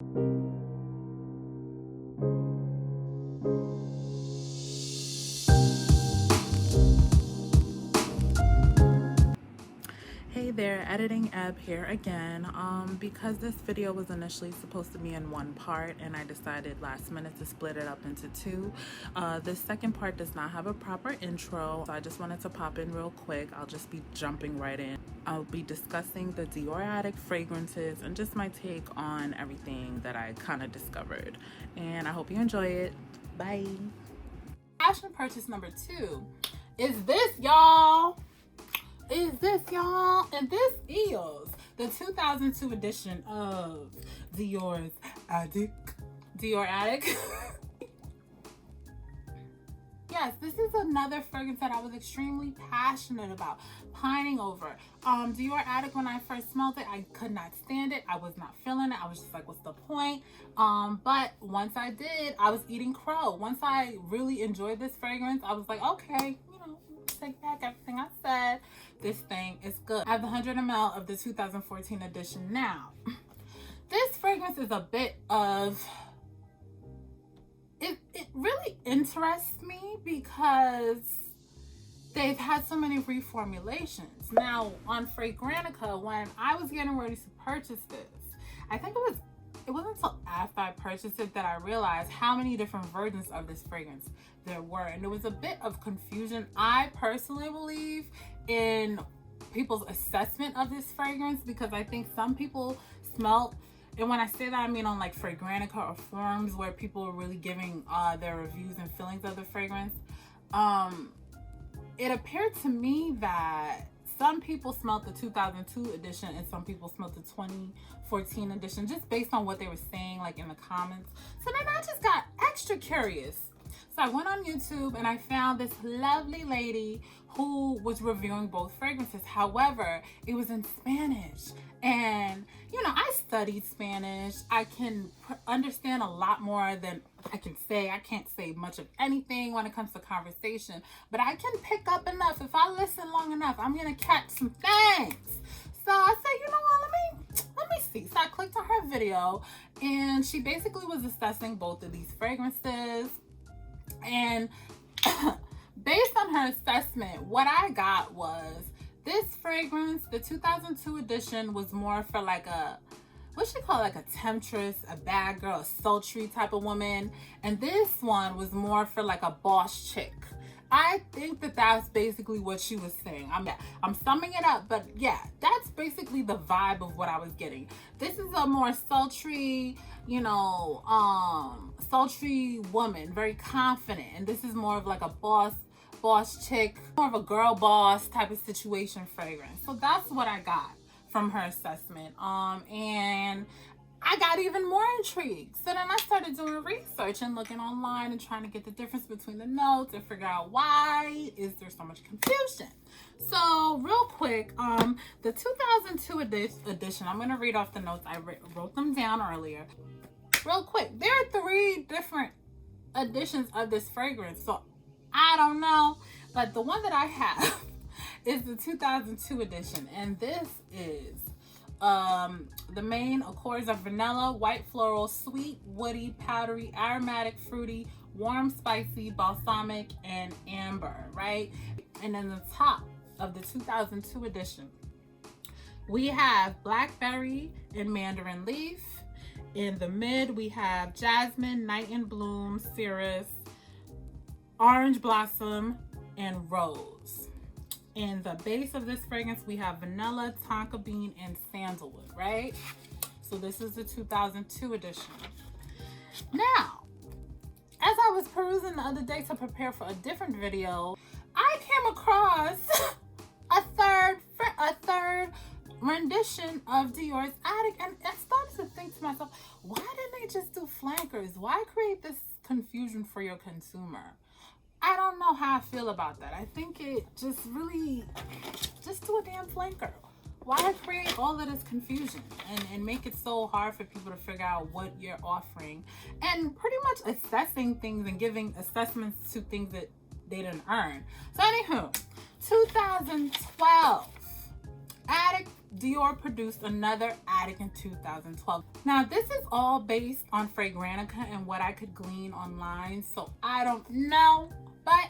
Hey there, Editing Eb here again. Because this video was initially supposed to be in one part and I decided last minute to split it up into two, this second part does not have a proper intro, so I just wanted to pop in real quick. I'll just be jumping right in. I'll be discussing the Dior Addict fragrances and just my take on everything that I kind of discovered. And I hope you enjoy it. Bye. Fashion purchase number 2 is this, y'all. And this is the 2002 edition of Dior Addict. Yes, this is another fragrance that I was extremely passionate about, pining over. Dior Addict, when I first smelled it, I could not stand it. I was not feeling it. I was just like, what's the point? But once I did, I was eating crow. Once I really enjoyed this fragrance, I was like, okay, take back everything I said. This thing is good. I have the 100 ml of the 2014 edition now. This fragrance is a bit of... It really interests me because they've had so many reformulations. Now, on Fragrantica, when I was getting ready to purchase this, I think it wasn't until after I purchased it that I realized how many different versions of this fragrance there were. And there was a bit of confusion. I personally believe in people's assessment of this fragrance because I think some people smelt, and when I say that, I mean on like Fragrantica or forums where people are really giving their reviews and feelings of the fragrance. It appeared to me that some people smelled the 2002 edition and some people smelled the 2014 edition, just based on what they were saying like in the comments. So then I just got extra curious. So I went on YouTube and I found this lovely lady who was reviewing both fragrances. However, it was in Spanish. And, I studied Spanish. I can understand a lot more than I can say. I can't say much of anything when it comes to conversation. But I can pick up enough. If I listen long enough, I'm going to catch some things. So I said, you know what, let me see. So I clicked on her video. And she basically was assessing both of these fragrances. And based on her assessment, what I got was this fragrance, the 2002 edition, was more for like a, what she call like a temptress, a bad girl, a sultry type of woman. And this one was more for like a boss chick. I think that that's basically what she was saying. I'm summing it up, but yeah, that's basically the vibe of what I was getting. This is a more sultry, sultry woman, very confident. And this is more of like a boss chick, more of a girl boss type of situation fragrance. So that's what I got from her assessment. And I got even more intrigued. So then I started doing research and looking online and trying to get the difference between the notes and figure out why is there so much confusion. So real quick, the 2002 edition, I'm going to read off the notes. I wrote them down earlier. Real quick, there are 3 different editions of this fragrance. So I don't know, but the one that I have is the 2002 edition. And this is the main accords of vanilla, white floral, sweet, woody, powdery, aromatic, fruity, warm, spicy, balsamic, and amber, right? And then the top of the 2002 edition, we have blackberry and mandarin leaf. In the mid, we have jasmine, night in bloom, cirrus, orange blossom, and rose. In the base of this fragrance, we have vanilla, tonka bean, and sandalwood, right? So this is the 2002 edition. Now, as I was perusing the other day to prepare for a different video, I came across a third rendition of Dior's Addict, and I started to think to myself, why didn't they just do flankers? Why create this confusion for your consumer? I don't know how I feel about that. I think it just really, just do a damn flanker. Why create all of this confusion and make it so hard for people to figure out what you're offering and pretty much assessing things and giving assessments to things that they didn't earn. So anywho, 2012, Addict, Dior produced another Addict in 2012. Now, this is all based on Fragrantica and what I could glean online, so I don't know, but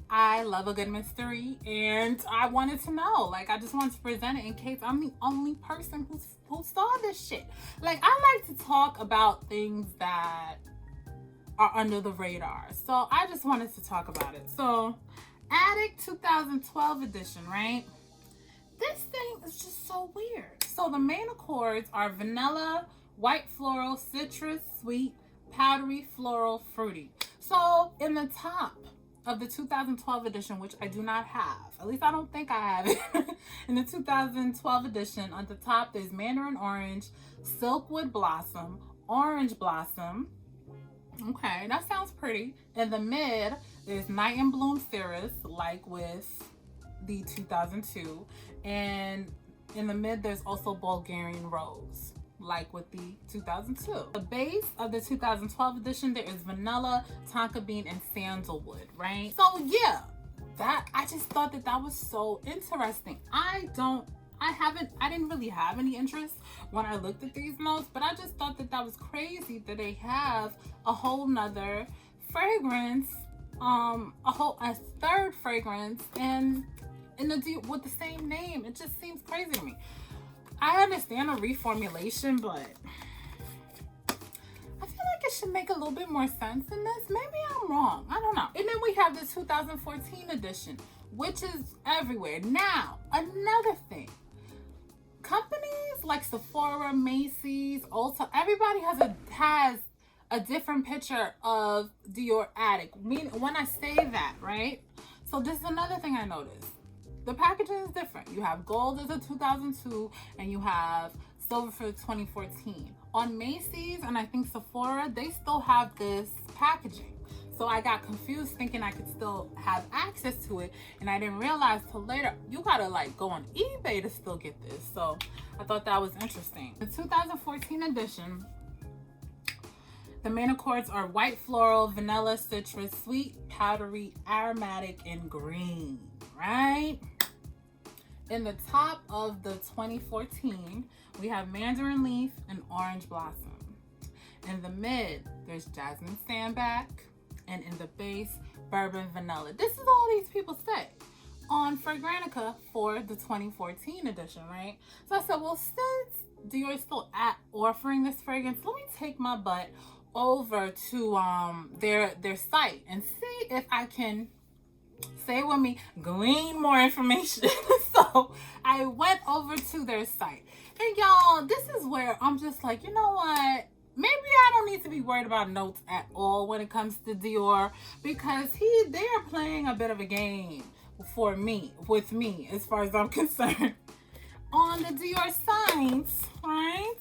I love a good mystery, and I wanted to know. Like, I just wanted to present it in case I'm the only person who saw this shit. Like, I like to talk about things that are under the radar, so I just wanted to talk about it. So, Addict 2012 edition, right? This thing is just so weird. So the main accords are vanilla, white floral, citrus, sweet, powdery, floral, fruity. So in the top of the 2012 edition, which I do not have, at least I don't think I have it, in the 2012 edition, on the top there's mandarin orange, silkwood blossom, orange blossom. Okay, that sounds pretty. In the mid, there's night and bloom cirrus, like with the 2002, and in the mid there's also Bulgarian rose, like with the 2002. The base of the 2012 edition, there is vanilla, tonka bean, and sandalwood, right? So yeah, I just thought that was so interesting. I didn't really have any interest when I looked at these notes, but I just thought that was crazy that they have a whole nother fragrance, a third fragrance, and with the same name. It just seems crazy to me. I understand a reformulation, but I feel like it should make a little bit more sense in this. Maybe I'm wrong. I don't know. And then we have the 2014 edition, which is everywhere. Now, another thing. Companies like Sephora, Macy's, Ulta, everybody has a different picture of Dior Addict. When I say that, right? So this is another thing I noticed. The packaging is different. You have gold as a 2002 and you have silver for 2014. On Macy's and I think Sephora, they still have this packaging. So I got confused thinking I could still have access to it, and I didn't realize till later you gotta like go on eBay to still get this. So I thought that was interesting. The 2014 edition, the main accords are white floral, vanilla, citrus, sweet, powdery, aromatic, and green, right? In the top of the 2014, we have mandarin leaf and orange blossom. In the mid, there's jasmine sandback. And in the base, bourbon vanilla. This is all these people say on Fragrantica for the 2014 edition, right? So I said, well, since Dior is still offering this fragrance, let me take my butt over to their site and see if I can, say with me, glean more information. So I went over to their site, and y'all, this is where I'm just like, you know what? Maybe I don't need to be worried about notes at all when it comes to Dior, because they are playing a bit of a game with me, as far as I'm concerned. On the Dior sites, right?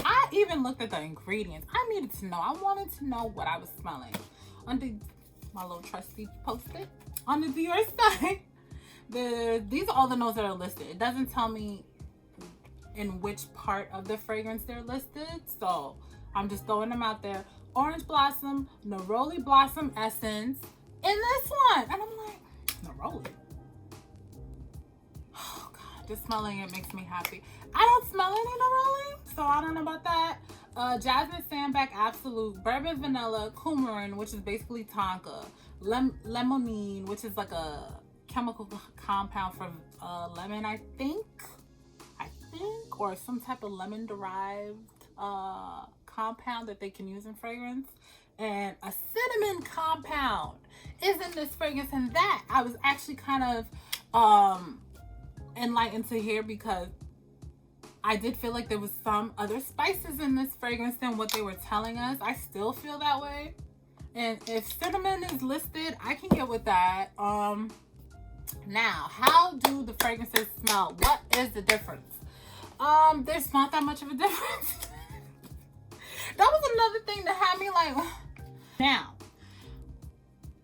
I even looked at the ingredients. I needed to know. I wanted to know what I was smelling. My little trusty post-it on the Dior site, these are all the notes that are listed. It doesn't tell me in which part of the fragrance they're listed, so I'm just throwing them out there. Orange blossom, neroli blossom essence in this one, and I'm like, neroli, oh god, just smelling it makes me happy. I don't smell any neroli, so I don't know about that. Jasmine sandback absolute, bourbon vanilla, coumarin, which is basically tonka, limonene, which is like a chemical compound from lemon, I think, or some type of lemon derived compound that they can use in fragrance, and a cinnamon compound is in this fragrance. And that I was actually kind of enlightened to hear, because I did feel like there was some other spices in this fragrance than what they were telling us. I still feel that way, and if cinnamon is listed, I can get with that. Now, how do the fragrances smell? What is the difference? There's not that much of a difference. That was another thing that had me like, now,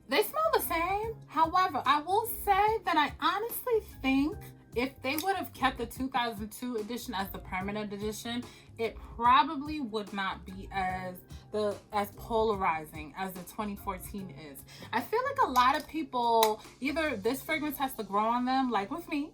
they smell the same. However, I will say that I honestly think if they would have kept the 2002 edition as the permanent edition, it probably would not be as polarizing as the 2014 is. I feel like a lot of people, either this fragrance has to grow on them, like with me,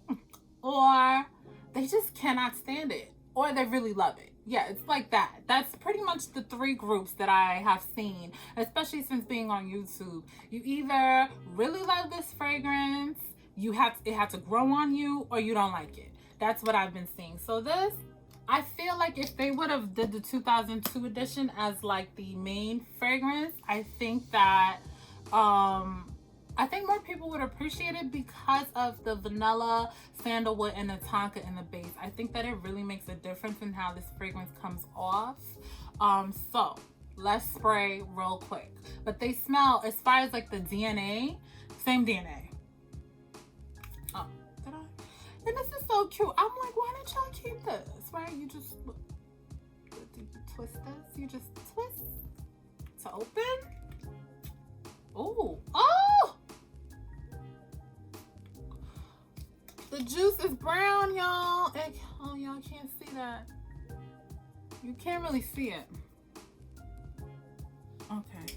or they just cannot stand it, or they really love it. Yeah, it's like that. That's pretty much the three groups that I have seen, especially since being on YouTube. You either really love this fragrance, it had to grow on you, or you don't like it. That's what I've been seeing. So this, I feel like if they would have did the 2002 edition as like the main fragrance, I think that I think more people would appreciate it because of the vanilla, sandalwood, and the tonka in the base. I think that it really makes a difference in how this fragrance comes off. So let's spray real quick. But they smell, as far as like the DNA, same DNA. Oh, did I? And this is so cute. I'm like, why don't y'all keep this? Right? You just twist this. You just twist to open. Oh, oh! The juice is brown, y'all. Oh, y'all can't see that. You can't really see it. Okay.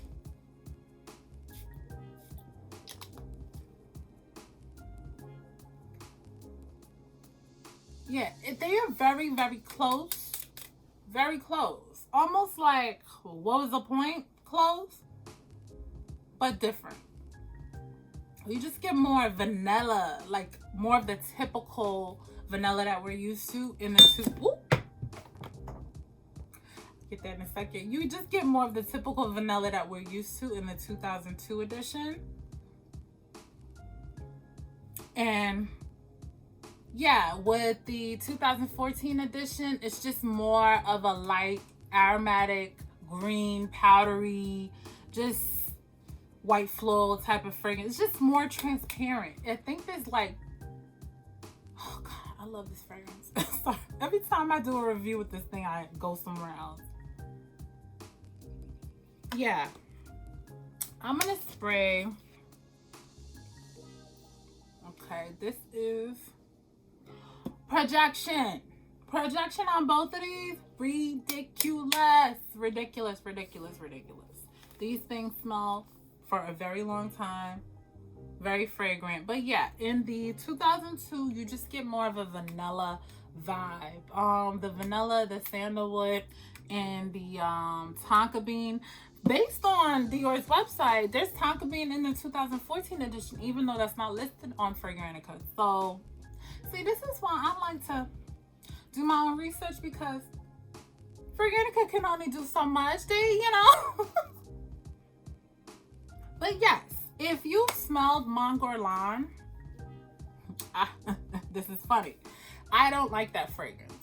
Yeah, they are very, very close. Very close. Almost like, what was the point? Close, but different. You just get more vanilla, like more of the typical vanilla that we're used to in the get that in a second. You just get more of the typical vanilla that we're used to in the 2002 edition. And yeah, with the 2014 edition, it's just more of a light, aromatic, green, powdery, just white floral type of fragrance. It's just more transparent. I think there's like, oh God, I love this fragrance. Sorry. Every time I do a review with this thing, I go somewhere else. Yeah. I'm gonna spray. Okay, this is projection. Projection on both of these, ridiculous. Ridiculous, ridiculous, ridiculous. These things smell for a very long time, very fragrant. But yeah, in the 2002, you just get more of a vanilla vibe. The vanilla, the sandalwood, and the tonka bean. Based on Dior's website, there's tonka bean in the 2014 edition, even though that's not listed on Fragrantica. So, see, this is why I like to do my own research, because Fragrantica can only do so much. They, you know. But yes, if you smelled Mont Guerlain, this is funny. I don't like that fragrance.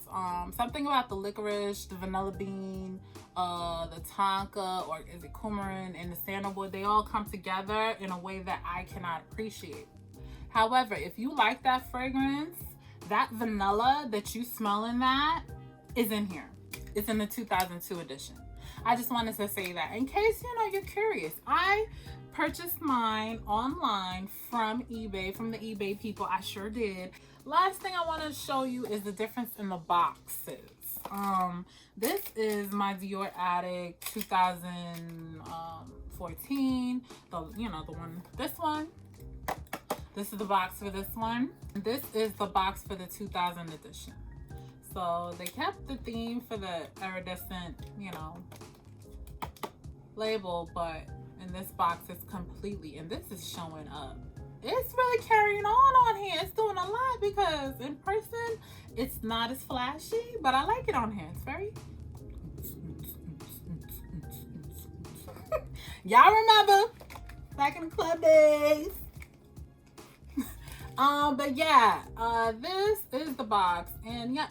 Something about the licorice, the vanilla bean, the tonka, or is it coumarin, and the sandalwood, they all come together in a way that I cannot appreciate. However, if you like that fragrance, that vanilla that you smell in that is in here. It's in the 2002 edition. I just wanted to say that in case, you know, you're curious. I purchased mine online from eBay, from the eBay people. I sure did. Last thing I want to show you is the difference in the boxes. This is my Dior Addict 2014. The one, this one. This is the box for this one. This is the box for the 2000 edition. So they kept the theme for the iridescent, you know, label, but in this box it's completely, and this is showing up. It's really carrying on here. It's doing a lot, because in person it's not as flashy, but I like it on here. It's very y'all remember back in the club days. But yeah, this is the box, and yeah,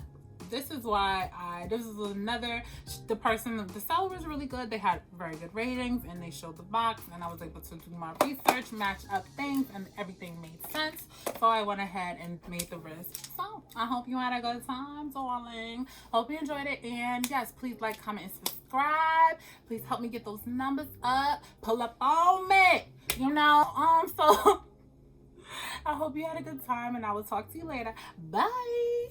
this is why this is another, the seller was really good. They had very good ratings, and they showed the box, and I was able to do my research, match up things, and everything made sense. So I went ahead and made the risk. So I hope you had a good time, darling. Hope you enjoyed it, and yes, please like, comment, and subscribe. Please help me get those numbers up. Pull up on me, you know. So I hope you had a good time, and I will talk to you later. Bye.